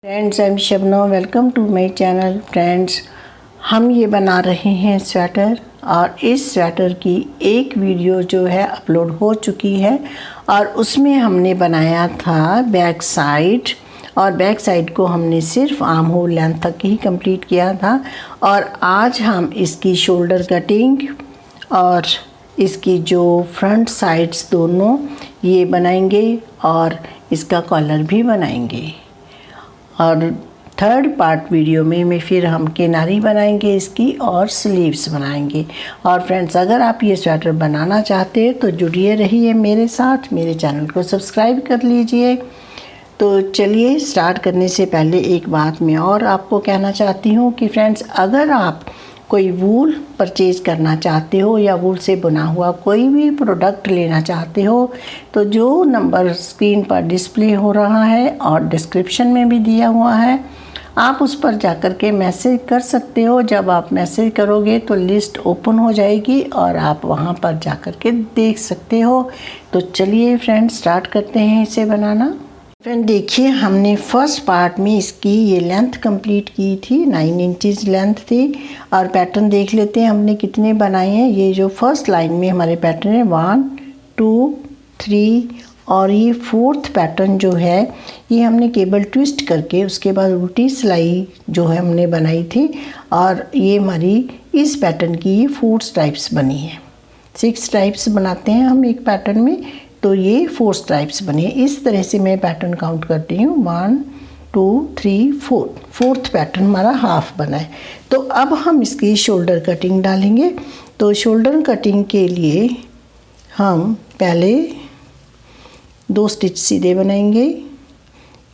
Friends, I am Shabnam. Welcome to my channel. Friends, हम ये बना रहे हैं स्वेटर, और इस स्वेटर की एक वीडियो जो है अपलोड हो चुकी है और उसमें हमने बनाया था बैक साइड, और बैक साइड को हमने सिर्फ आर्म होल लेंथ तक ही कंप्लीट किया था। और आज हम इसकी शोल्डर कटिंग और इसकी जो फ्रंट साइड्स दोनों ये बनाएंगे और इसका कॉलर भी बनाएंगे। और थर्ड पार्ट वीडियो में फिर हम किनारी बनाएंगे इसकी और स्लीव्स बनाएंगे। और फ्रेंड्स, अगर आप ये स्वेटर बनाना चाहते हैं तो जुड़िए रहिए मेरे साथ, मेरे चैनल को सब्सक्राइब कर लीजिए। तो चलिए, स्टार्ट करने से पहले एक बात मैं और आपको कहना चाहती हूँ कि फ्रेंड्स, अगर आप कोई वूल परचेज़ करना चाहते हो या वूल से बना हुआ कोई भी प्रोडक्ट लेना चाहते हो तो जो नंबर स्क्रीन पर डिस्प्ले हो रहा है और डिस्क्रिप्शन में भी दिया हुआ है, आप उस पर जाकर के मैसेज कर सकते हो। जब आप मैसेज करोगे तो लिस्ट ओपन हो जाएगी और आप वहां पर जाकर के देख सकते हो। तो चलिए फ्रेंड्स, स्टार्ट करते हैं इसे बनाना। फ्रेंड देखिए, हमने फर्स्ट पार्ट में इसकी ये लेंथ कंप्लीट की थी, 9 इंचज़ लेंथ थी। और पैटर्न देख लेते हैं हमने कितने बनाए हैं। ये जो फर्स्ट लाइन में हमारे पैटर्न है 1 2 3, और ये फोर्थ पैटर्न जो है ये हमने केबल ट्विस्ट करके उसके बाद उल्टी सिलाई जो है हमने बनाई थी। और ये हमारी इस पैटर्न की ये 4 स्ट्राइप्स बनी है। 6 स्ट्राइप्स बनाते हैं हम एक पैटर्न में, तो ये 4 स्ट्राइप्स बने। इस तरह से मैं पैटर्न काउंट करती हूँ 1 2 3 4। फोर्थ पैटर्न हमारा हाफ बना है। तो अब हम इसकी शोल्डर कटिंग डालेंगे। तो शोल्डर कटिंग के लिए हम पहले 2 स्टिच सीधे बनाएंगे,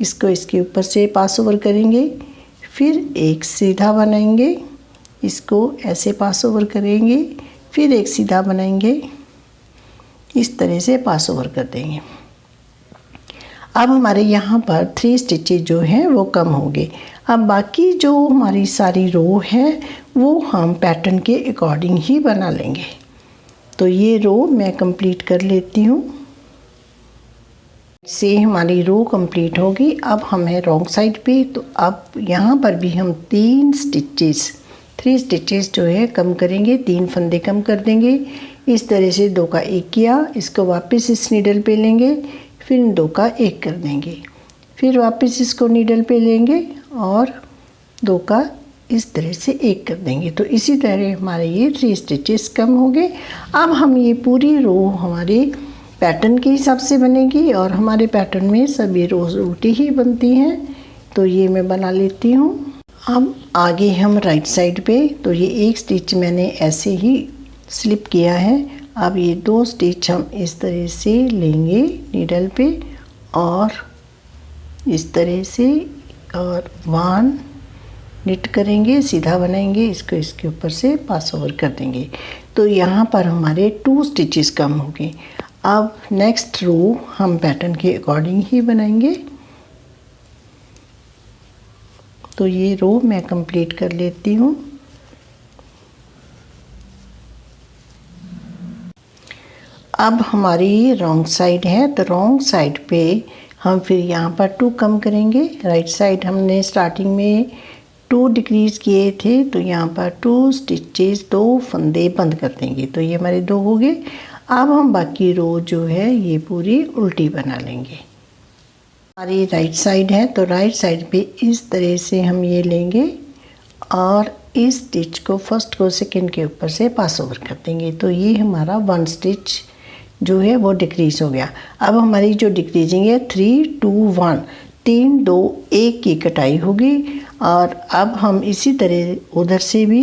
इसको इसके ऊपर से पास ओवर करेंगे, फिर एक सीधा बनाएंगे, इसको ऐसे पास ओवर करेंगे, फिर एक सीधा बनाएंगे, इस तरह से पास ओवर कर देंगे। अब हमारे यहाँ पर 3 स्टिचेज जो हैं वो कम होंगे। अब बाकी जो हमारी सारी रो है वो हम पैटर्न के अकॉर्डिंग ही बना लेंगे। तो ये रो मैं कंप्लीट कर लेती हूँ। से हमारी रो कंप्लीट होगी। अब हम है रॉन्ग साइड पे, तो अब यहाँ पर भी हम 3 स्टिचेस जो है कम करेंगे, 3 फंदे कम कर देंगे। इस तरह से 2 का 1 किया, इसको वापस इस नीडल पे लेंगे, फिर 2 का 1 कर देंगे, फिर वापस इसको नीडल पे लेंगे और 2 का इस तरह से 1 कर देंगे। तो इसी तरह हमारे ये 3 स्टिचेस कम हो गए। अब हम ये पूरी रो हमारे पैटर्न के हिसाब से बनेगी, और हमारे पैटर्न में सभी रोज उल्टी ही बनती हैं। तो ये मैं बना लेती हूँ। अब आगे हम राइट साइड पे, तो ये एक स्टिच मैंने ऐसे ही स्लिप किया है। अब ये 2 स्टिच हम इस तरह से लेंगे नीडल पे और इस तरह से, और 1 निट करेंगे, सीधा बनाएंगे, इसको इसके ऊपर से पास ओवर कर देंगे। तो यहाँ पर हमारे 2 स्टिचेस कम हो गए। अब नेक्स्ट रो हम पैटर्न के अकॉर्डिंग ही बनाएंगे। तो ये रो मैं कंप्लीट कर लेती हूँ। अब हमारी रॉन्ग साइड है, तो रॉन्ग साइड पे हम फिर यहाँ पर 2 कम करेंगे। राइट साइड हमने स्टार्टिंग में 2 डिक्रीज किए थे, तो यहाँ पर 2 स्टिचेस 2 फंदे बंद कर देंगे। तो ये हमारे 2 हो गए। अब हम बाकी रो जो है ये पूरी उल्टी बना लेंगे। हमारी राइट साइड है, तो राइट साइड पे इस तरह से हम ये लेंगे और इस स्टिच को फर्स्ट को सेकंड के ऊपर से पास ओवर कर देंगे। तो ये हमारा 1 स्टिच जो है वो डिक्रीज हो गया। अब हमारी जो डिक्रीजिंग है 3 2 1, 3 2 1 की कटाई होगी। और अब हम इसी तरह उधर से भी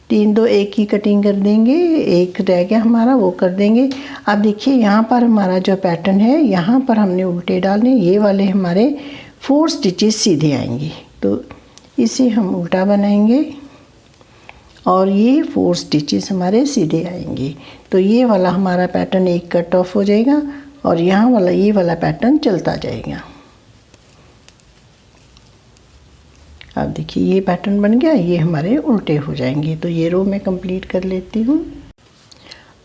3 2 1 की कटिंग कर देंगे। एक रह गया हमारा, वो कर देंगे। अब देखिए, यहाँ पर हमारा जो पैटर्न है यहाँ पर हमने उल्टे डालने, ये वाले हमारे 4 स्टिचेस सीधे आएंगे। तो इसे हम उल्टा बनाएंगे और ये 4 स्टिचेस हमारे सीधे आएंगे। तो ये वाला हमारा पैटर्न एक कट ऑफ हो जाएगा और यहाँ वाला ये वाला पैटर्न चलता जाएगा। अब देखिए, ये पैटर्न बन गया, ये हमारे उल्टे हो जाएंगे। तो ये रो मैं कंप्लीट कर लेती हूँ।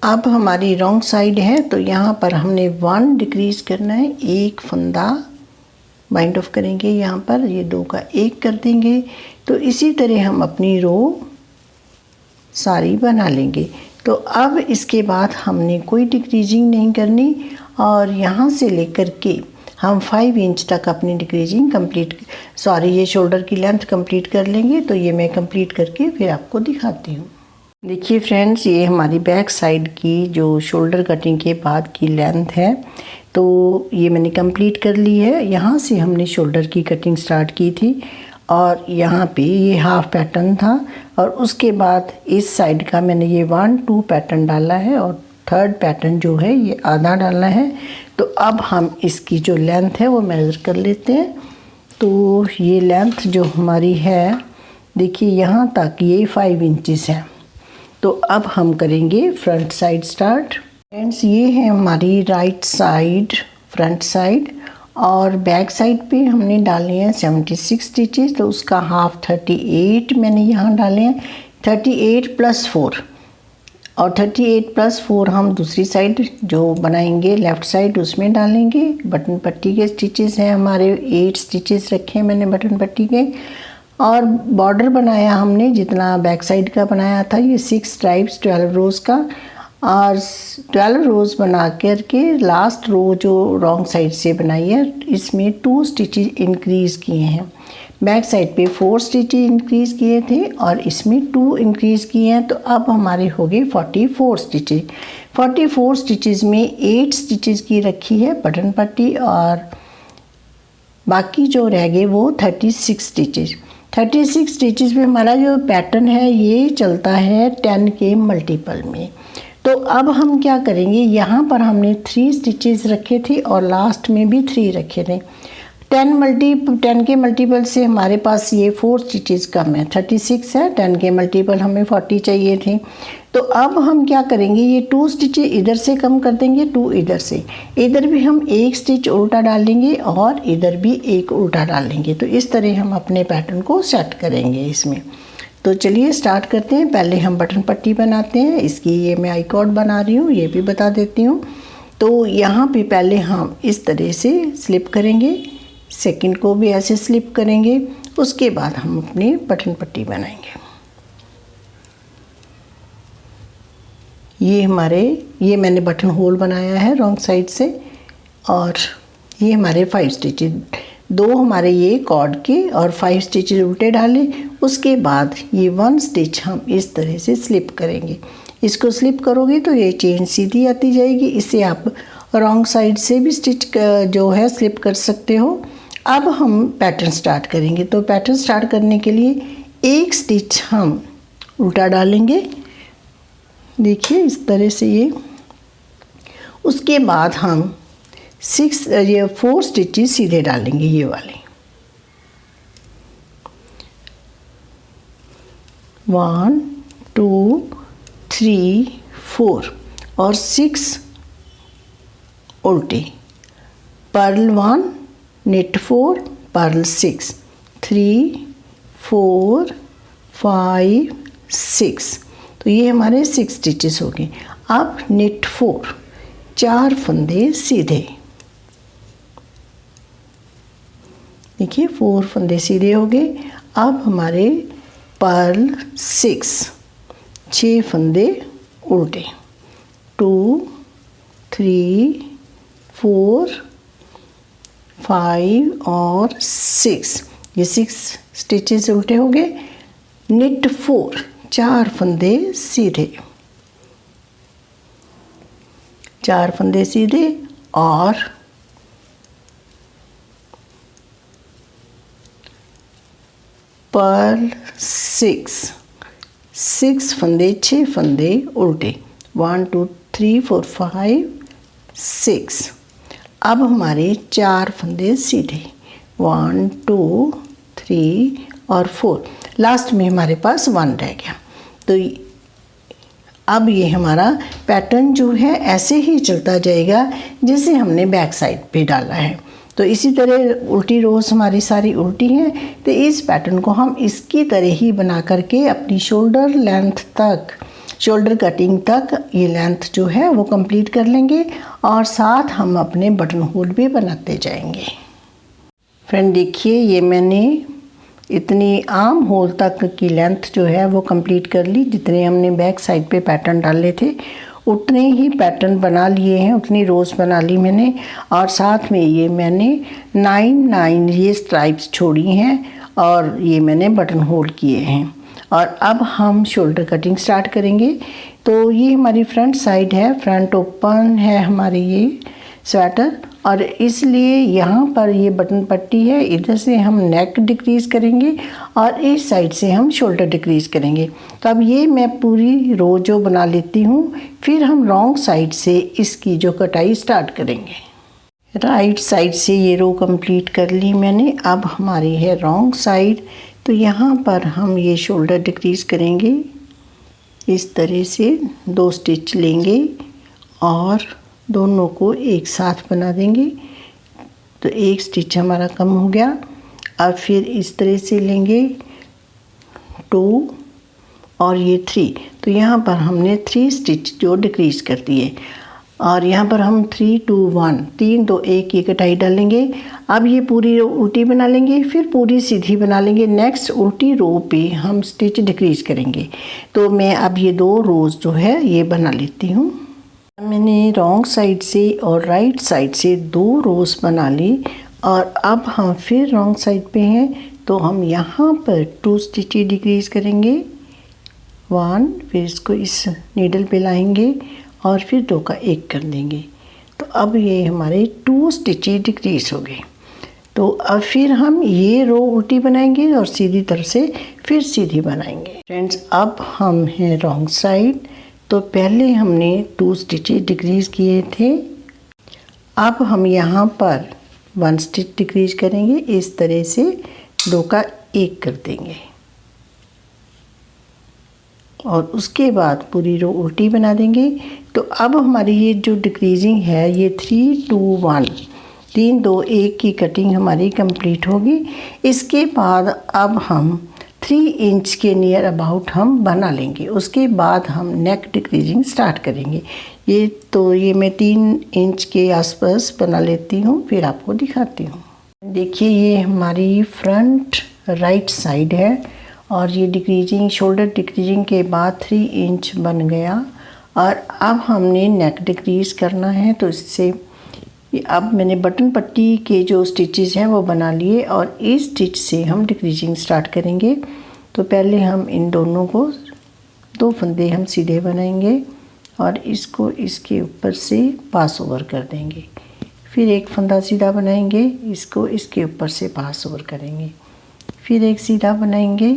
अब हमारी रॉन्ग साइड है, तो यहाँ पर हमने 1 डिक्रीज करना है, 1 फंदा बाइंड ऑफ करेंगे यहाँ पर, ये 2 का 1 कर देंगे। तो इसी तरह हम अपनी रो सारी बना लेंगे। तो अब इसके बाद हमने कोई डिक्रीजिंग नहीं करनी और यहाँ से लेकर के हम 5 इंच तक अपनी डिक्रीजिंग कंप्लीट ये शोल्डर की लेंथ कंप्लीट कर लेंगे। तो ये मैं कंप्लीट करके फिर आपको दिखाती हूँ। देखिए फ्रेंड्स, ये हमारी बैक साइड की जो शोल्डर कटिंग के बाद की लेंथ है, तो ये मैंने कंप्लीट कर ली है। यहाँ से हमने शोल्डर की कटिंग स्टार्ट की थी और यहाँ पे ये हाफ पैटर्न था और उसके बाद इस साइड का मैंने ये 1-2 पैटर्न डाला है और थर्ड पैटर्न जो है ये आधा डालना है। तो अब हम इसकी जो लेंथ है वो मेज़र कर लेते हैं। तो ये लेंथ जो हमारी है, देखिए यहाँ तक ये 5 इंचेस है। तो अब हम करेंगे फ्रंट साइड स्टार्ट। फ्रेंड्स, ये है हमारी राइट साइड फ्रंट साइड और बैक साइड पे हमने डाले हैं 76 स्टिचेस। तो उसका हाफ 38 मैंने यहाँ डाले हैं, 38 + 4 और 38 + 4 हम दूसरी साइड जो बनाएंगे लेफ़्ट साइड उसमें डालेंगे। बटन पट्टी के स्टिचेस हैं हमारे, 8 स्टिचेस रखे हैं मैंने बटन पट्टी के। और बॉर्डर बनाया हमने जितना बैक साइड का बनाया था, ये 6 स्ट्राइप्स 12 रोज़ का और 12 रोज़ बना करके लास्ट रो जो रॉन्ग साइड से बनाई है इसमें 2 स्टिचेस इंक्रीज़ किए हैं। बैक साइड पे 4 स्टिचेस इंक्रीज़ किए थे और इसमें 2 इंक्रीज़ किए हैं। तो अब हमारे हो गए 44 स्टिचेस। 44 स्टिचेस में 8 स्टिचेस की रखी है बटन पट्टी और बाकी जो रह गए वो 36 स्टिचेस। 36 स्टिचेस में हमारा जो पैटर्न है ये चलता है 10 के मल्टीपल में। तो अब हम क्या करेंगे, यहाँ पर हमने 3 स्टिचेस रखे थे और लास्ट में भी 3 रखे थे। 10 के मल्टीपल से हमारे पास ये 4 स्टिचेस कम है, 36 है, 10 के मल्टीपल हमें 40 चाहिए थे। तो अब हम क्या करेंगे, ये 2 स्टिचेस इधर से कम कर देंगे, 2 इधर से, इधर भी हम 1 स्टिच उल्टा डाल देंगे और इधर भी 1 उल्टा डाल देंगे। तो इस तरह हम अपने पैटर्न को सेट करेंगे इसमें। तो चलिए स्टार्ट करते हैं। पहले हम बटन पट्टी बनाते हैं। इसकी ये मैं आई कॉर्ड बना रही हूँ, ये भी बता देती हूँ। तो यहाँ पे पहले हम इस तरह से स्लिप करेंगे, सेकंड को भी ऐसे स्लिप करेंगे, उसके बाद हम अपनी बटन पट्टी बनाएंगे। ये मैंने बटन होल बनाया है रॉन्ग साइड से और ये हमारे 5 स्टिचेस, 2 हमारे ये कॉर्ड के और 5 स्टिचेस उल्टे डाले। उसके बाद ये 1 स्टिच हम इस तरह से स्लिप करेंगे। इसको स्लिप करोगे तो ये चेन सीधी आती जाएगी। इसे आप रॉन्ग साइड से भी स्टिच जो है स्लिप कर सकते हो। अब हम पैटर्न स्टार्ट करेंगे। तो पैटर्न स्टार्ट करने के लिए 1 स्टिच हम उल्टा डालेंगे, देखिए इस तरह से ये। उसके बाद हम 4 स्टिचेस सीधे डालेंगे, ये वाले 1 2 3 4 और 6 उल्टे, पर्ल 1 नेट 4 पर्ल 6 3 4 5 6। तो ये हमारे 6 स्टिचेस हो गए। अब नेट 4 4 फंदे सीधे, देखिए 4 फंदे सीधे हो गए। अब हमारे पर्ल 6 फंदे उल्टे, 2 3 4 5 और 6, ये 6 स्टिचेस उल्टे हो गए। नेट 4 4 फंदे सीधे, 4 फंदे सीधे और पर्ल 6 फंदे 6 फंदे उल्टे, 1 2 3 4 5 6। अब हमारे 4 फंदे सीधे, 1 2 3 और 4, लास्ट में हमारे पास 1 रह गया। तो अब ये हमारा पैटर्न जो है ऐसे ही चलता जाएगा जैसे हमने बैक साइड पे डाला है। तो इसी तरह उल्टी रोज़ हमारी सारी उल्टी हैं। तो इस पैटर्न को हम इसकी तरह ही बना करके अपनी शोल्डर लेंथ तक, शोल्डर कटिंग तक ये लेंथ जो है वो कंप्लीट कर लेंगे और साथ हम अपने बटन होल भी बनाते जाएंगे। फ्रेंड देखिए, ये मैंने इतनी आर्म होल तक की लेंथ जो है वो कंप्लीट कर ली। जितने हमने बैक साइड पे पैटर्न डाले थे उतने ही पैटर्न बना लिए हैं, उतनी रोज़ बना ली मैंने। और साथ में ये मैंने 9 ये स्ट्राइप्स छोड़ी हैं और ये मैंने बटन होल किए हैं। और अब हम शोल्डर कटिंग स्टार्ट करेंगे। तो ये हमारी फ्रंट साइड है, फ्रंट ओपन है हमारी ये स्वेटर, और इसलिए यहाँ पर ये बटन पट्टी है, इधर से हम नेक डिक्रीज़ करेंगे और इस साइड से हम शोल्डर डिक्रीज़ करेंगे। तो अब ये मैं पूरी रो जो बना लेती हूँ, फिर हम रॉन्ग साइड से इसकी जो कटाई स्टार्ट करेंगे। राइट साइड से ये रो कंप्लीट कर ली मैंने। अब हमारी है रॉन्ग साइड, तो यहाँ पर हम ये शोल्डर डिक्रीज़ करेंगे। इस तरह से 2 स्टिच लेंगे और दोनों को एक साथ बना देंगे। तो एक स्टिच हमारा कम हो गया। अब फिर इस तरह से लेंगे 2 और ये 3, तो यहाँ पर हमने 3 स्टिच जो डिक्रीज़ कर दिए। और यहाँ पर हम 3 2 1 3 2 1 की कटाई डालेंगे। अब ये पूरी रो उल्टी बना लेंगे, फिर पूरी सीधी बना लेंगे। नेक्स्ट उल्टी रो पे हम स्टिच डिक्रीज़ करेंगे। तो मैं अब ये 2 रोज़ जो है ये बना लेती हूँ। मैंने रॉन्ग साइड से और राइट साइड से 2 रोज़ बना ली। और अब हम फिर रॉन्ग साइड पे हैं, तो हम यहाँ पर 2 स्टिच डिक्रीज़ करेंगे 1, फिर इसको इस नीडल पे लाएंगे और फिर 2 का 1 कर देंगे। तो अब ये हमारे 2 स्टिच डिक्रीज़ हो गए। तो अब फिर हम ये रो उल्टी बनाएंगे और सीधी तरफ से फिर सीधी बनाएंगे। फ्रेंड्स, अब हम हैं रॉन्ग साइड। तो पहले हमने 2 स्टिचेस डिक्रीज़ किए थे। अब हम यहाँ पर 1 स्टिच डिक्रीज़ करेंगे, इस तरह से 2 का 1 कर देंगे और उसके बाद पूरी रो उल्टी बना देंगे। तो अब हमारी ये जो डिक्रीजिंग है ये 3 2 1 3 2 1 की कटिंग हमारी कंप्लीट होगी। इसके बाद अब हम 3 इंच के नियर अबाउट हम बना लेंगे। उसके बाद हम नेक डिक्रीजिंग स्टार्ट करेंगे। ये मैं 3 इंच के आसपास बना लेती हूँ, फिर आपको दिखाती हूँ। देखिए, ये हमारी फ्रंट राइट साइड है और ये डिक्रीजिंग शोल्डर डिक्रीजिंग के बाद 3 इंच बन गया। और अब हमने नेक डिक्रीज़ करना है, तो इससे अब मैंने बटन पट्टी के जो स्टिचेस हैं वो बना लिए और इस स्टिच से हम डिक्रीजिंग स्टार्ट करेंगे। तो पहले हम इन दोनों को 2 फंदे हम सीधे बनाएंगे और इसको इसके ऊपर से पास ओवर कर देंगे। फिर एक फंदा सीधा बनाएंगे, इसको इसके ऊपर से पास ओवर करेंगे, फिर एक सीधा बनाएंगे।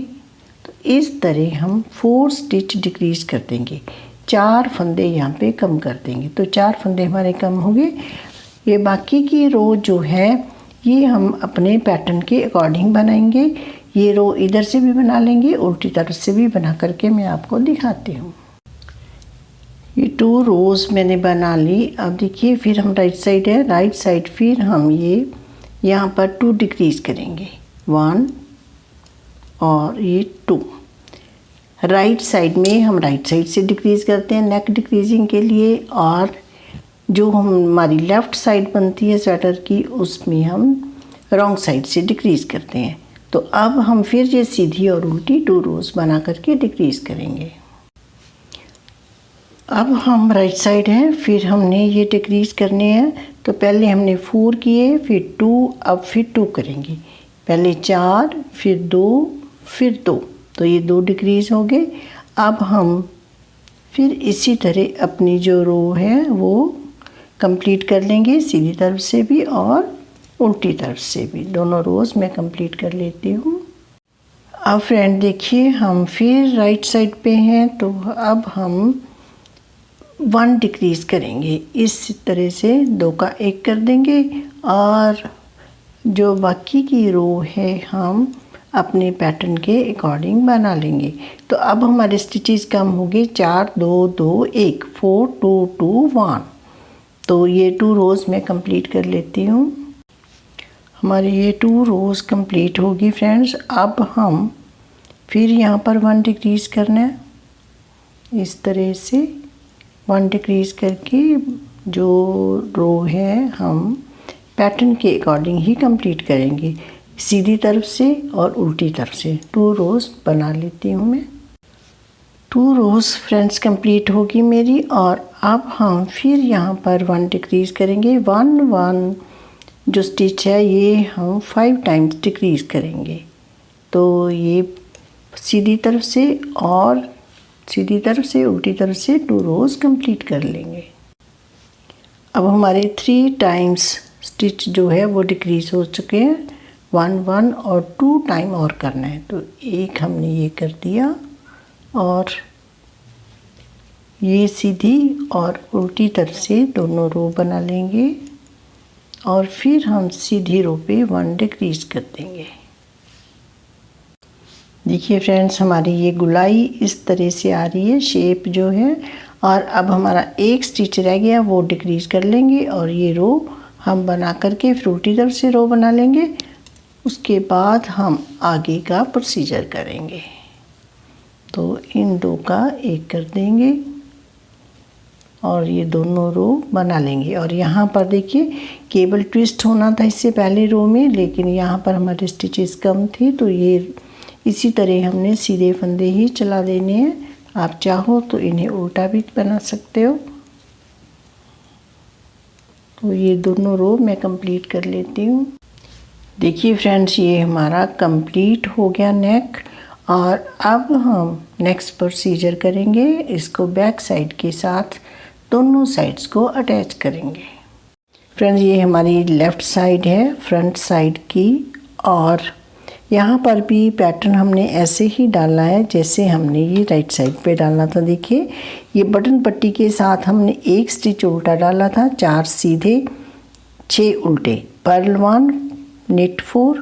तो इस तरह हम 4 स्टिच डिक्रीज़ कर देंगे। 4 फंदे यहाँ पे कम कर देंगे। तो 4 फंदे हमारे कम हो गए। ये बाकी की रो जो है ये हम अपने पैटर्न के अकॉर्डिंग बनाएंगे। ये रो इधर से भी बना लेंगे, उल्टी तरफ से भी बना करके मैं आपको दिखाती हूँ। ये 2 रोज़ मैंने बना ली। अब देखिए, फिर हम राइट साइड है, राइट साइड फिर हम ये यहाँ पर 2 डिक्रीज़ करेंगे 1 और ये 2। राइट साइड में हम राइट साइड से डिक्रीज़ करते हैं नेक डिक्रीजिंग के लिए, और जो हमारी लेफ़्ट साइड बनती है स्वेटर की उसमें हम रॉन्ग साइड से डिक्रीज़ करते हैं। तो अब हम फिर ये सीधी और उल्टी 2 रोज़ बना करके डिक्रीज़ करेंगे। अब हम राइट साइड हैं, फिर हमने ये डिक्रीज़ करने हैं। तो पहले हमने 4 किए, फिर 2, अब फिर 2 करेंगे। पहले 4, फिर 2, फिर 2, तो ये 2 डिक्रीज़ हो गए। अब हम फिर इसी तरह अपनी जो रो है वो कंप्लीट कर लेंगे, सीधी तरफ से भी और उल्टी तरफ से भी। दोनों रोज़ मैं कंप्लीट कर लेती हूँ। अब फ्रेंड देखिए, हम फिर राइट साइड पे हैं, तो अब हम 1 डिक्रीज़ करेंगे। इस तरह से 2 का 1 कर देंगे और जो बाकी की रो है हम अपने पैटर्न के अकॉर्डिंग बना लेंगे। तो अब हमारे स्टिचेस कम हो गए, 4 2 2 1 4 2 2 1। तो ये 2 रोज़ मैं कंप्लीट कर लेती हूँ। हमारी ये 2 रोज़ कंप्लीट होगी फ्रेंड्स। अब हम फिर यहाँ पर 1 डिक्रीज़ करना है, इस तरह से 1 डिक्रीज़ करके जो रो है हम पैटर्न के अकॉर्डिंग ही कंप्लीट करेंगे, सीधी तरफ से और उल्टी तरफ से। 2 रोज़ बना लेती हूँ मैं। 2 रोज़ फ्रेंड्स कंप्लीट होगी मेरी। और अब हम फिर यहाँ पर 1 डिक्रीज़ करेंगे। 1 जो स्टिच है ये हम 5 टाइम्स डिक्रीज़ करेंगे। तो ये सीधी तरफ से और सीधी तरफ से उल्टी तरफ से 2 रोज़ कंप्लीट कर लेंगे। अब हमारे 3 टाइम्स स्टिच जो है वो डिक्रीज़ हो चुके हैं। 1 और 2 टाइम और करना है। तो एक हमने ये कर दिया और ये सीधी और उल्टी तरफ से दोनों रो बना लेंगे और फिर हम सीधी रो पे 1 डिक्रीज़ कर देंगे। देखिए फ्रेंड्स, हमारी ये गुलाई इस तरह से आ रही है शेप जो है। और अब हमारा एक स्टिच रह गया, वो डिक्रीज़ कर लेंगे और ये रो हम बना करके फिर उल्टी तरफ से रो बना लेंगे। उसके बाद हम आगे का प्रोसीजर करेंगे। तो इन 2 का एक कर देंगे और ये दोनों रो बना लेंगे। और यहाँ पर देखिए केबल ट्विस्ट होना था इससे पहले रो में, लेकिन यहाँ पर हमारे स्टिचेस कम थे तो ये इसी तरह हमने सीधे फंदे ही चला देने हैं। आप चाहो तो इन्हें उल्टा भी बना सकते हो। तो ये दोनों रो मैं कंप्लीट कर लेती हूँ। देखिए फ्रेंड्स, ये हमारा कंप्लीट हो गया नेक। और अब हम नेक्स्ट प्रोसीजर करेंगे। इसको बैक साइड के साथ दोनों साइड्स को अटैच करेंगे। फ्रेंड्स, ये हमारी लेफ़्ट साइड है फ्रंट साइड की। और यहाँ पर भी पैटर्न हमने ऐसे ही डालना है जैसे हमने ये राइट साइड पे डालना था। देखिए ये बटन पट्टी के साथ हमने एक स्टिच उल्टा डाला था, 4 सीधे 6 उल्टे, पर्ल 1 निट 4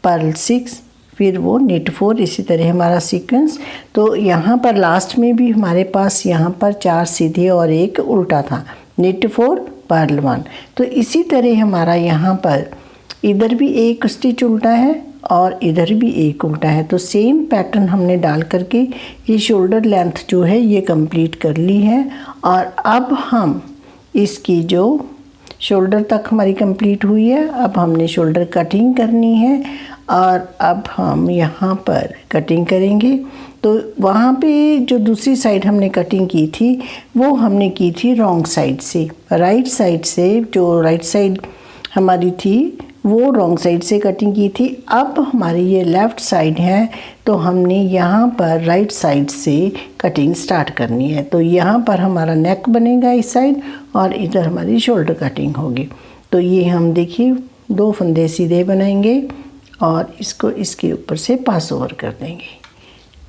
पर्ल 6 फिर वो निट 4, इसी तरह हमारा सीक्वेंस। तो यहाँ पर लास्ट में भी हमारे पास यहाँ पर 4 सीधे और एक उल्टा था, निट 4 पर्ल 1। तो इसी तरह हमारा यहाँ पर इधर भी एक स्टिच उल्टा है और इधर भी एक उल्टा है। तो सेम पैटर्न हमने डाल करके ये शोल्डर लेंथ जो है ये कंप्लीट कर ली है। और अब हम इसकी जो शोल्डर तक हमारी कंप्लीट हुई है, अब हमने शोल्डर कटिंग करनी है। और अब हम यहाँ पर कटिंग करेंगे। तो वहाँ पे जो दूसरी साइड हमने कटिंग की थी वो हमने की थी रॉन्ग साइड से, राइट साइड से। जो राइट साइड हमारी थी वो रॉन्ग साइड से कटिंग की थी। अब हमारी ये लेफ़्ट साइड है तो हमने यहाँ पर राइट साइड से कटिंग स्टार्ट करनी है। तो यहाँ पर हमारा नेक बनेगा इस साइड और इधर हमारी शोल्डर कटिंग होगी। तो ये हम देखिए 2 फंदे सीधे बनाएंगे और इसको इसके ऊपर से पास ओवर कर देंगे।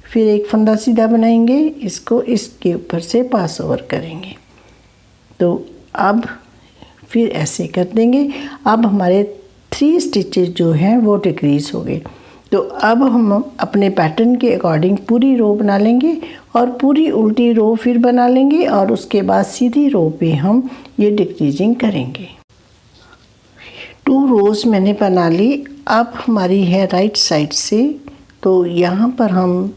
फिर एक फंदा सीधा बनाएंगे, इसको इसके ऊपर से पास ओवर करेंगे। तो अब फिर ऐसे कर देंगे। अब हमारे 3 स्टिचेस जो हैं वो डिक्रीज़ हो गए। तो अब हम अपने पैटर्न के अकॉर्डिंग पूरी रो बना लेंगे और पूरी उल्टी रो फिर बना लेंगे और उसके बाद सीधी रो पे हम ये डिक्रीजिंग करेंगे। 2 रोज़ मैंने बना ली। अब हमारी है राइट साइड से। तो यहाँ पर हम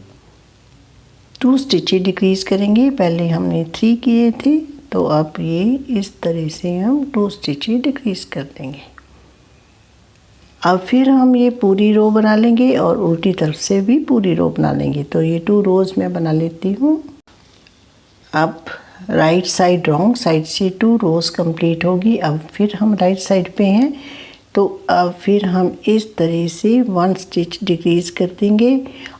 2 स्टिचेस डिक्रीज़ करेंगे। पहले हमने 3 किए थे, तो अब ये इस तरह से हम 2 स्टिचेस डिक्रीज़ कर देंगे। अब फिर हम ये पूरी रो बना लेंगे और उल्टी तरफ से भी पूरी रो बना लेंगे। तो ये 2 रोज़ मैं बना लेती हूँ। अब राइट साइड रॉन्ग साइड से 2 रोज़ कंप्लीट होगी। अब फिर हम राइट साइड पे हैं तो अब फिर हम इस तरह से 1 स्टिच डिक्रीज़ कर देंगे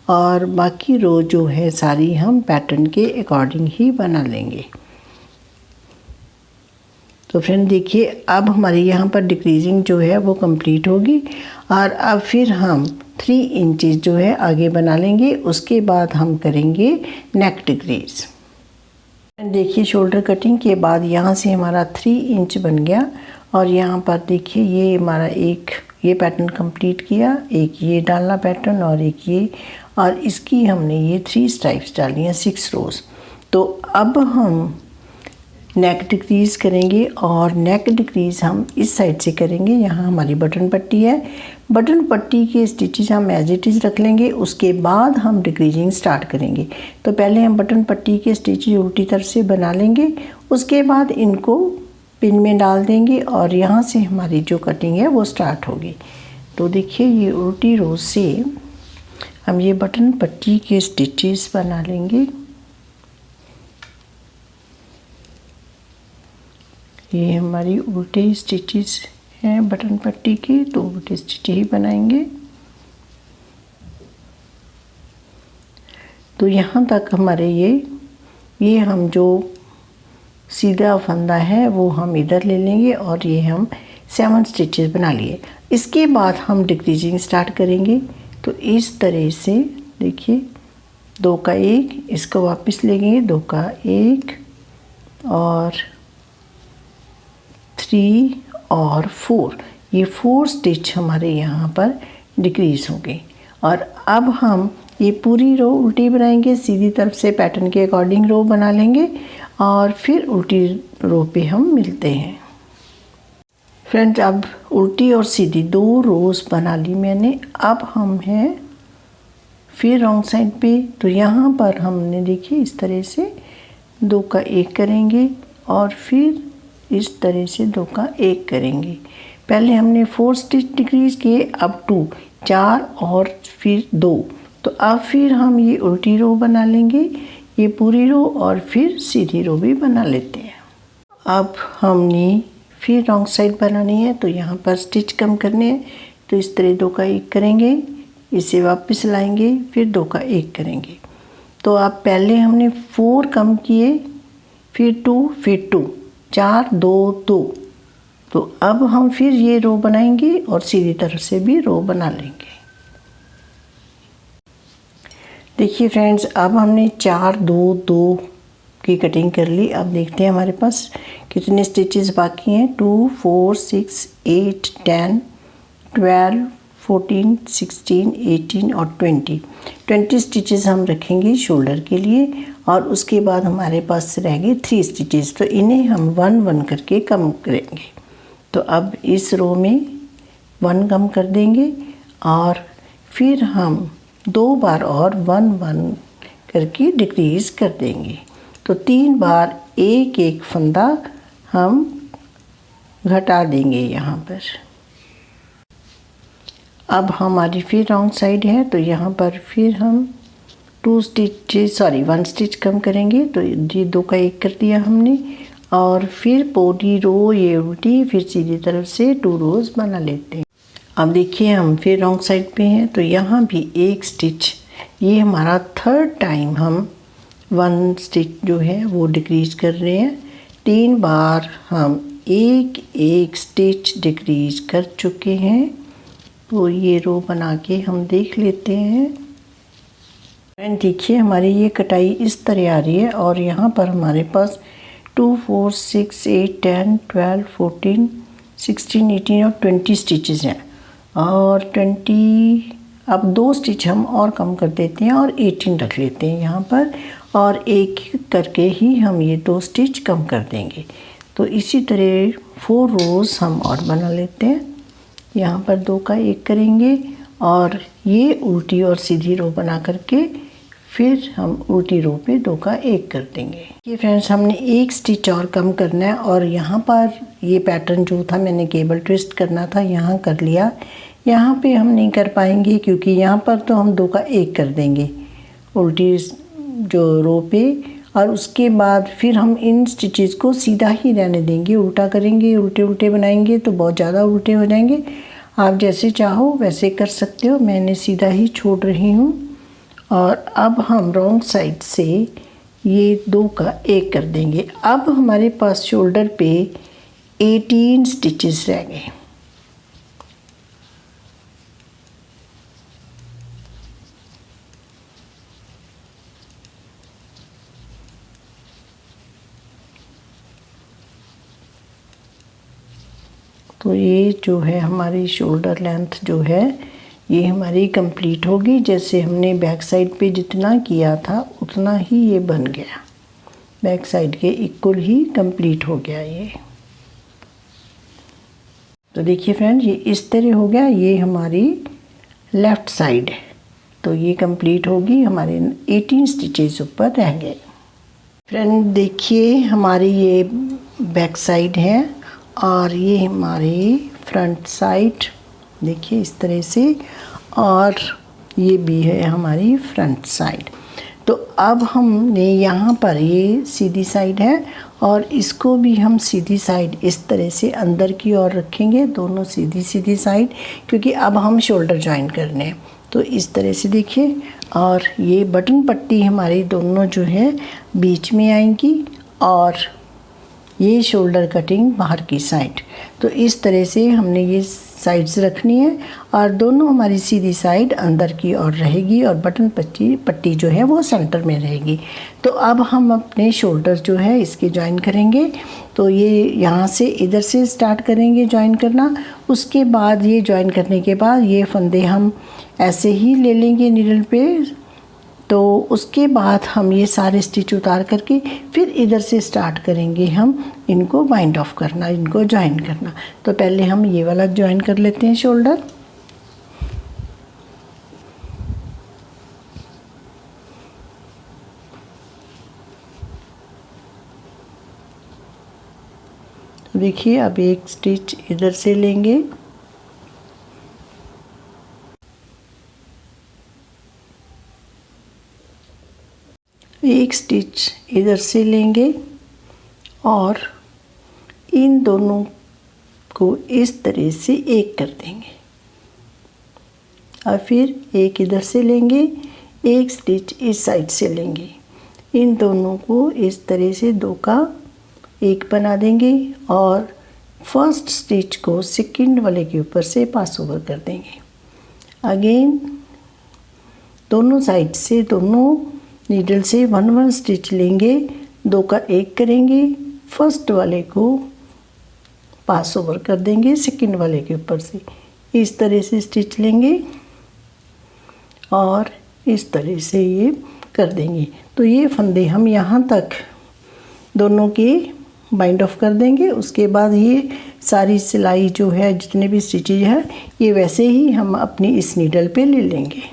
और बाकी रो जो है सारी हम पैटर्न के अकॉर्डिंग ही बना लेंगे। तो फ्रेंड देखिए अब हमारी यहाँ पर डिक्रीजिंग जो है वो कंप्लीट होगी और अब फिर हम 3 इंचेस जो है आगे बना लेंगे। उसके बाद हम करेंगे नेक डिक्रीज। देखिए शोल्डर कटिंग के बाद यहाँ से हमारा 3 इंच बन गया और यहाँ पर देखिए ये हमारा एक ये पैटर्न कंप्लीट किया, एक ये डालना पैटर्न और एक ये, और इसकी हमने ये 3 स्ट्राइप्स डाली हैं 6 रोज़। तो अब हम नेक डिक्रीज़ करेंगे और नेक डिक्रीज़ हम इस साइड से करेंगे। यहाँ हमारी बटन पट्टी है, बटन पट्टी के स्टिचेस हम एज इट इज़ रख लेंगे। उसके बाद हम डिक्रीजिंग स्टार्ट करेंगे। तो पहले हम बटन पट्टी के स्टिचेस उल्टी तरफ से बना लेंगे, उसके बाद इनको पिन में डाल देंगे और यहाँ से हमारी जो कटिंग है वो स्टार्ट होगी। तो देखिए ये उल्टी रो से हम ये बटन पट्टी के स्टिचेस बना लेंगे। ये हमारी उल्टे स्टिचेस हैं बटन पट्टी के, तो उल्टे स्टिच ही बनाएंगे। तो यहाँ तक हमारे ये हम जो सीधा फंदा है वो हम इधर ले लेंगे और ये हम 7 स्टिचेस बना लिए। इसके बाद हम डिक्रीजिंग स्टार्ट करेंगे। तो इस तरह से देखिए 2 का 1, इसको वापस लेंगे 2 का 1 और 3 और 4, ये 4 स्टिच हमारे यहाँ पर डिक्रीज होंगे। और अब हम ये पूरी रो उल्टी बनाएंगे, सीधी तरफ से पैटर्न के अकॉर्डिंग रो बना लेंगे और फिर उल्टी रो पे हम मिलते हैं। फ्रेंड्स अब उल्टी और सीधी 2 रोज़ बना ली मैंने। अब हम हैं फिर रॉन्ग साइड पे। तो यहाँ पर हमने देखिए इस तरह से 2 का 1 करेंगे और फिर इस तरह से 2 का 1 करेंगे। पहले हमने 4 स्टिच डिक्रीज किए, अब 2 4 और फिर 2। तो अब फिर हम ये उल्टी रो बना लेंगे, ये पूरी रो और फिर सीधी रो भी बना लेते हैं। अब हमने फिर रॉन्ग साइड बनानी है, तो यहाँ पर स्टिच कम करने हैं। तो इस तरह 2 का 1 करेंगे, इसे वापस लाएंगे, फिर 2 का 1 करेंगे। तो अब पहले हमने 4 कम किए, फिर 2, फिर 2, 4 2 2। तो अब हम फिर ये रो बनाएंगे और सीधी तरफ से भी रो बना लेंगे। देखिए फ्रेंड्स अब हमने 4 2 2 की कटिंग कर ली। अब देखते हैं हमारे पास कितने स्टिचेस बाकी हैं। 2 4 6 8 10 12 14 16 18 और 20 स्टिचेस हम रखेंगे शोल्डर के लिए। और उसके बाद हमारे पास रह गए 3 स्टिचेस, तो इन्हें हम 1 1 करके कम करेंगे। तो अब इस रो में 1 कम कर देंगे और फिर हम 2 बार और 1 1 करके डिक्रीज कर देंगे। तो 3 बार एक एक फंदा हम घटा देंगे यहाँ पर। अब हमारी फिर रॉन्ग साइड है, तो यहाँ पर फिर हम 1 स्टिच कम करेंगे। तो ये 2 का 1 कर दिया हमने और फिर पूरी रो ये उल्टी फिर सीधी तरफ से 2 रोज़ बना लेते हैं। अब देखिए हम फिर रॉन्ग साइड पे हैं, तो यहाँ भी 1 स्टिच, ये हमारा 3rd टाइम हम 1 स्टिच जो है वो डिक्रीज कर रहे हैं। 3 बार हम एक एक स्टिच डिक्रीज कर चुके हैं। तो ये रो बना के हम देख लेते हैं। एंड देखिए हमारी ये कटाई इस तरह आ रही है और यहाँ पर हमारे पास 2 4 6 8 10 12 14 16 18 और 20 स्टिचेस हैं। और 20 अब 2 स्टिच हम और कम कर देते हैं और 18 रख लेते हैं यहाँ पर, और एक करके ही हम ये 2 स्टिच कम कर देंगे। तो इसी तरह 4 रोज़ हम और बना लेते हैं। यहाँ पर 2 का 1 करेंगे और ये उल्टी और सीधी रो बना करके फिर हम उल्टी रो पे 2 का 1 कर देंगे। ये फ्रेंड्स हमने 1 स्टिच और कम करना है और यहाँ पर ये पैटर्न जो था मैंने केबल ट्विस्ट करना था यहाँ कर लिया। यहाँ पे हम नहीं कर पाएंगे क्योंकि यहाँ पर तो हम 2 का 1 कर देंगे उल्टी जो रो पे, और उसके बाद फिर हम इन स्टिचेस को सीधा ही रहने देंगे। उल्टा करेंगे, उल्टे उल्टे बनाएंगे तो बहुत ज़्यादा उल्टे हो जाएंगे। आप जैसे चाहो वैसे कर सकते हो, मैंने सीधा ही छोड़ रही हूँ। और अब हम रॉन्ग साइड से ये 2 का 1 कर देंगे। अब हमारे पास शोल्डर पे 18 स्टिचेस रह गए। तो ये जो है हमारी शोल्डर लेंथ जो है ये हमारी कंप्लीट होगी। जैसे हमने बैक साइड पे जितना किया था उतना ही ये बन गया, बैक साइड के इक्वल ही कंप्लीट हो गया ये। तो देखिए फ्रेंड ये इस तरह हो गया, ये हमारी लेफ़्ट साइड है। तो ये कंप्लीट होगी, हमारे 18 स्टिचेस ऊपर रह गए। फ्रेंड देखिए हमारी ये बैक साइड है और ये हमारी फ्रंट साइड, देखिए इस तरह से, और ये भी है हमारी फ्रंट साइड। तो अब हमने यहाँ पर ये सीधी साइड है और इसको भी हम सीधी साइड इस तरह से अंदर की ओर रखेंगे, दोनों सीधी सीधी साइड, क्योंकि अब हम शोल्डर जॉइन करने हैं। तो इस तरह से देखिए, और ये बटन पट्टी हमारी दोनों जो है बीच में आएंगी और ये शोल्डर कटिंग बाहर की साइड। तो इस तरह से हमने ये साइड्स रखनी है और दोनों हमारी सीधी साइड अंदर की ओर रहेगी और बटन पट्टी जो है वो सेंटर में रहेगी। तो अब हम अपने शोल्डर जो है इसके जॉइन करेंगे। तो ये यहाँ से इधर से स्टार्ट करेंगे जॉइन करना। उसके बाद ये जॉइन करने के बाद ये फंदे हम ऐसे ही ले लेंगे नीडल पे। तो उसके बाद हम ये सारे स्टिच उतार करके फिर इधर से स्टार्ट करेंगे हम इनको बाइंड ऑफ करना, इनको जॉइन करना। तो पहले हम ये वाला जॉइन कर लेते हैं शोल्डर। तो देखिए अब एक स्टिच इधर से लेंगे, एक स्टिच इधर से लेंगे और इन दोनों को इस तरह से एक कर देंगे और फिर एक इधर से लेंगे, एक स्टिच इस साइड से लेंगे, इन दोनों को इस तरह से दो का एक बना देंगे और फर्स्ट स्टिच को सेकंड वाले के ऊपर से पास ओवर कर देंगे। अगेन दोनों साइड से दोनों नीडल से 1 स्टिच लेंगे, दो का एक करेंगे, फर्स्ट वाले को पास ओवर कर देंगे सेकंड वाले के ऊपर से, इस तरह से स्टिच लेंगे और इस तरह से ये कर देंगे। तो ये फंदे हम यहाँ तक दोनों के बाइंड ऑफ कर देंगे। उसके बाद ये सारी सिलाई जो है, जितने भी स्टिचेज हैं, ये वैसे ही हम अपनी इस नीडल पे ले लेंगे।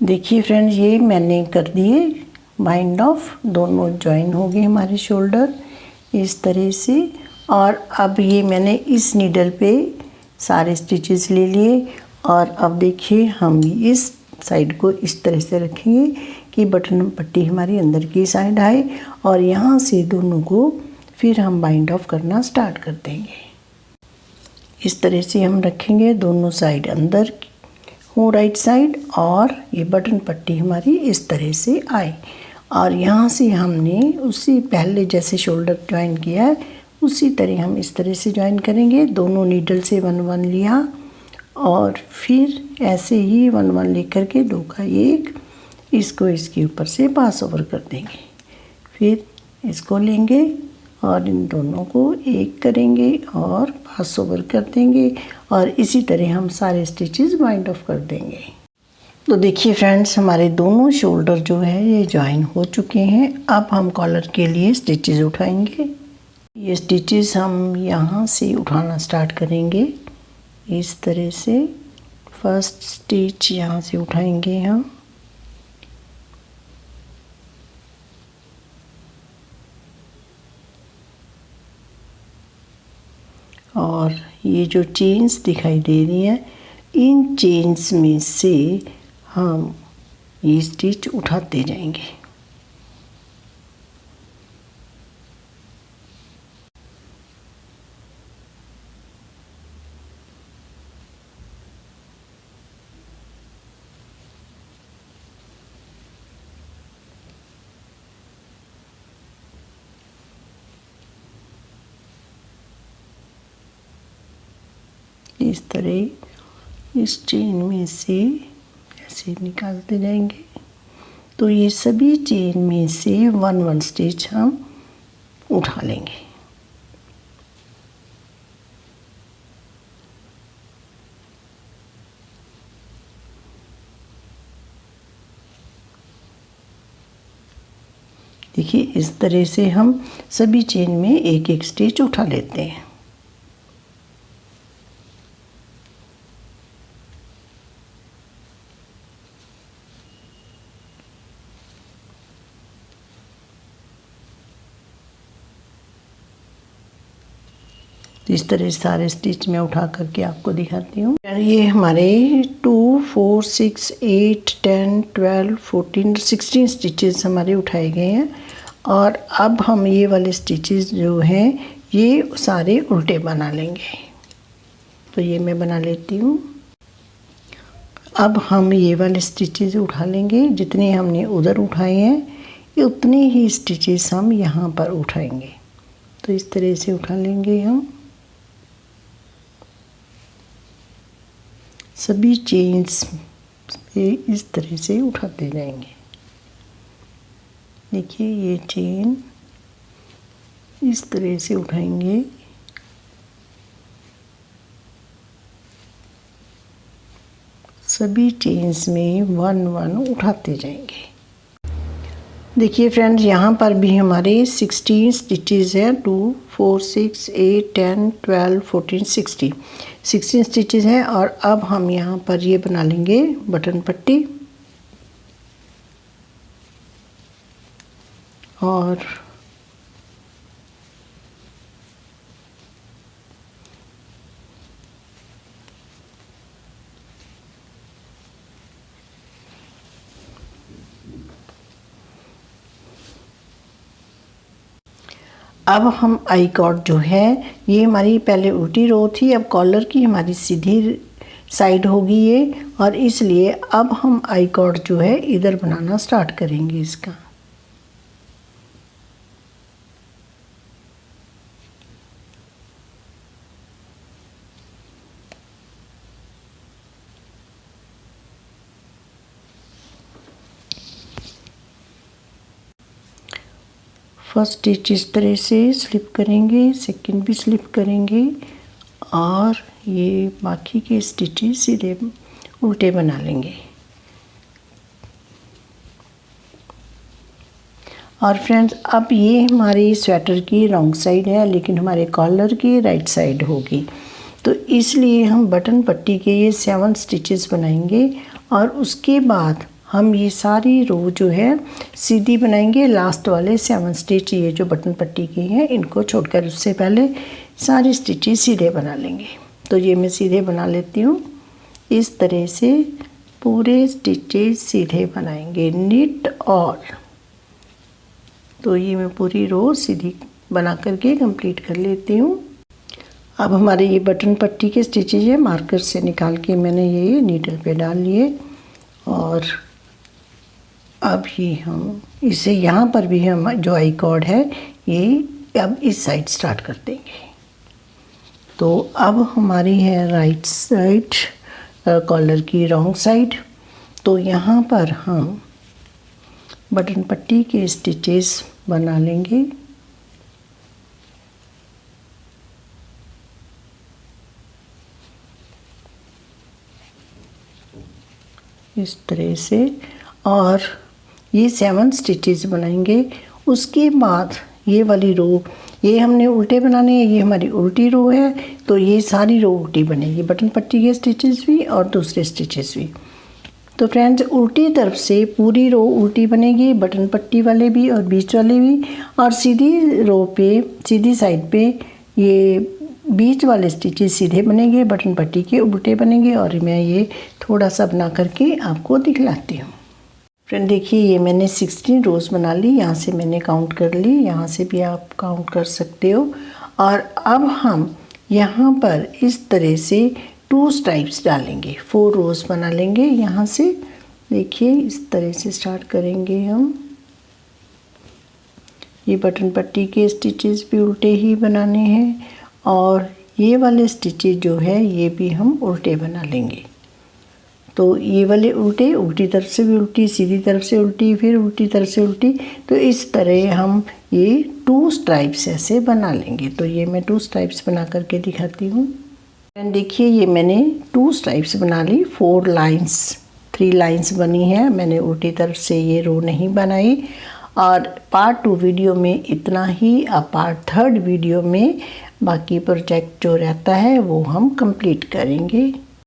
देखिए फ्रेंड्स, ये मैंने कर दिए बाइंड ऑफ, दोनों जॉइन हो गए हमारे शोल्डर इस तरह से। और अब ये मैंने इस नीडल पे सारे स्टिचेस ले लिए और अब देखिए हम इस साइड को इस तरह से रखेंगे कि बटन पट्टी हमारी अंदर की साइड आए और यहाँ से दोनों को फिर हम बाइंड ऑफ करना स्टार्ट कर देंगे। इस तरह से हम रखेंगे, दोनों साइड अंदर हो राइट साइड, और ये बटन पट्टी हमारी इस तरह से आए और यहाँ से हमने उसी पहले जैसे शोल्डर ज्वाइन किया है उसी तरह हम इस तरह से ज्वाइन करेंगे। दोनों नीडल से 1 लिया और फिर ऐसे ही 1 लेकर के दो का एक, इसको इसके ऊपर से पास ओवर कर देंगे, फिर इसको लेंगे और इन दोनों को एक करेंगे और पास ओवर कर देंगे और इसी तरह हम सारे स्टिचेस बाइंड ऑफ कर देंगे। तो देखिए फ्रेंड्स, हमारे दोनों शोल्डर जो है ये ज्वाइन हो चुके हैं। अब हम कॉलर के लिए स्टिचेस उठाएंगे। ये स्टिचेस हम यहाँ से उठाना स्टार्ट करेंगे इस तरह से। फर्स्ट स्टिच यहाँ से उठाएंगे हम, और ये जो चेन्स दिखाई दे रही हैं, इन चेन्स में से हम ये स्टिच उठाते जाएंगे। इस तरह इस चेन में से ऐसे निकालते जाएंगे। तो ये सभी चेन में से 1 स्टिच हम उठा लेंगे। देखिए इस तरह से हम सभी चेन में एक एक स्टिच उठा लेते हैं। तो इस तरह सारे स्टिच मैं उठा करके आपको दिखाती हूँ। ये हमारे 2 4 6 8 10 12 14 16 स्टिचेस हमारे उठाए गए हैं। और अब हम ये वाले स्टिचेस जो हैं ये सारे उल्टे बना लेंगे। तो ये मैं बना लेती हूँ। अब हम ये वाले स्टिचेस उठा लेंगे, जितने हमने उधर उठाए हैं ये उतने ही स्टिचेस हम यहाँ पर उठाएंगे। तो इस तरह से उठा लेंगे हम सभी चेन्स पे, इस तरह से उठाते जाएंगे। देखिए ये चेन इस तरह से उठाएंगे। सभी चेन्स में 1 1 उठाते जाएंगे। देखिए फ्रेंड्स, यहाँ पर भी हमारे 16 स्टिचेस हैं। 2 4 6 8 10 12 14 16 स्टिचेस हैं। और अब हम यहाँ पर ये बना लेंगे बटन पट्टी। और अब हम आई कॉर्ड जो है ये हमारी पहले उल्टी रो थी, अब कॉलर की हमारी सीधी साइड होगी ये, और इसलिए अब हम आई कॉर्ड जो है इधर बनाना स्टार्ट करेंगे इसका। फर्स्ट स्टिच इस तरह से स्लिप करेंगे, सेकंड भी स्लिप करेंगे, और ये बाकी के स्टिचेस सीधे उल्टे बना लेंगे। और फ्रेंड्स, अब ये हमारी स्वेटर की रॉन्ग साइड है, लेकिन हमारे कॉलर की राइट साइड होगी। तो इसलिए हम बटन पट्टी के ये 7 स्टिचेस बनाएंगे, और उसके बाद हम ये सारी रो जो है सीधी बनाएंगे। लास्ट वाले 7 स्टिच ये जो बटन पट्टी के हैं इनको छोड़कर, उससे पहले सारी स्टिचेस सीधे बना लेंगे। तो ये मैं सीधे बना लेती हूँ। इस तरह से पूरे स्टिचेस सीधे बनाएंगे, नीट ऑल। तो ये मैं पूरी रो सीधी बना करके कंप्लीट कर लेती हूँ। अब हमारे ये बटन पट्टी के स्टिचेस है, मार्कर से निकाल के मैंने ये नीडल पे डाल लिए। और अब ही हम इसे यहाँ पर भी हम जो आई कॉर्ड है ये अब इस साइड स्टार्ट कर देंगे। तो अब हमारी है राइट साइड कॉलर की रॉन्ग साइड। तो यहाँ पर हम बटन पट्टी के स्टिचेस बना लेंगे। इस तरह से, और ये 7 स्टिचेस बनाएंगे। उसके बाद ये वाली रो ये हमने उल्टे बनाने हैं, ये हमारी उल्टी रो है, तो ये सारी रो उल्टी बनेगी, बटन पट्टी के स्टिचेस भी और दूसरे स्टिचेस भी। तो फ्रेंड्स, उल्टी तरफ से पूरी रो उल्टी बनेगी, बटन पट्टी वाले भी और बीच वाले भी, और सीधी रो पे सीधी साइड पे ये बीच वाले स्टिचेस सीधे बनेंगे, बटन पट्टी के उल्टे बनेंगे। और मैं ये थोड़ा सा बना करके आपको दिखलाती हूँ। फ्रेंड देखिए, ये मैंने 16 रोज़ बना ली, यहाँ से मैंने काउंट कर ली, यहाँ से भी आप काउंट कर सकते हो। और अब हम यहाँ पर इस तरह से 2 स्ट्राइप्स डालेंगे, 4 रोज़ बना लेंगे। यहाँ से देखिए इस तरह से स्टार्ट करेंगे हम। ये बटन पट्टी के स्टिचेस भी उल्टे ही बनाने हैं, और ये वाले स्टिचेस जो है ये भी हम उल्टे बना लेंगे। तो ये वाले उल्टे, उल्टी तरफ से भी उल्टी, सीधी तरफ से उल्टी, फिर उल्टी तरफ से उल्टी। तो इस तरह हम ये 2 स्ट्राइप्स ऐसे बना लेंगे। तो ये मैं 2 स्ट्राइप्स बना करके दिखाती हूँ। देखिए ये मैंने 2 स्ट्राइप्स बना ली, 4 लाइंस 3 लाइंस बनी है। मैंने उल्टी तरफ से ये रो नहीं बनाई। और पार्ट 2 वीडियो में इतना ही। अब पार्ट 3 वीडियो में बाकी प्रोजेक्ट जो रहता है वो हम कंप्लीट करेंगे।